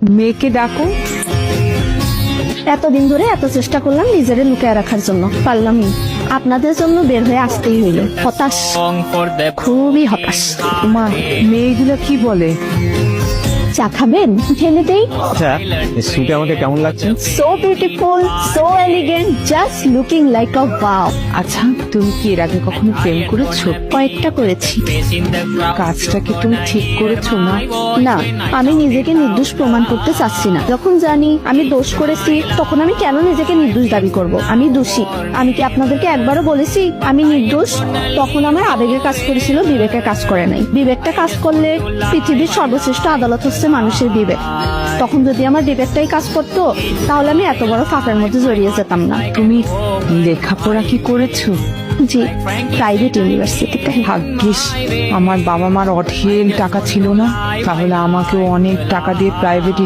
মেয়েকে ডাকো। এতদিন ধরে এত চেষ্টা করলাম নিজেরে লুকিয়ে রাখার জন্য, পারলামই। আপনাদের জন্য বের হয়ে আসতেই হইল। হতাশ, খুবই হতাশ। মা, মেয়েগুলো কি বলে? চা খাবেন? ঢেলে দেই। আচ্ছা, শুটে আমাকে কেমন লাগছে? So beautiful, so elegant, just looking like আ ওয়াও। আচ্ছা, তুমি কি এর আগে কখনো প্রেম করেছো? কয়েকটা করেছি। কাজটা কি তুমি ঠিক করেছো না? না, আমি নিজেকে নির্দোষ প্রমাণ করতে চাচ্ছি না। যখন জানি আমি দোষ করেছি, তখন আমি কেন নিজেকে নির্দোষ দাবি করব? আমি দোষী। আমি কি আপনাদেরকে একবারও বলেছি আমি নির্দোষ? তখন আমার আবেগে কাজ করেছিল, বিবেকে কাজ করে নাই। বিবেকটা কাজ করলে পৃথিবীর সর্বশ্রেষ্ঠ আদালত হচ্ছে মানুষের বিবেক। তখন যদি আমার বিবেকটাই কাজ করতো, তাহলে আমি এত বড় ফাঁকের মধ্যে জড়িয়ে যেতাম না। তুমি লেখাপড়া কি করেছো? জি, প্রাইভেট ইউনিভার্সিটিতে। ভাগ্যিস আমার বাবা মার অঢেল টাকা ছিল না, তাহলে আমাকেও অনেক টাকা দিয়ে প্রাইভেট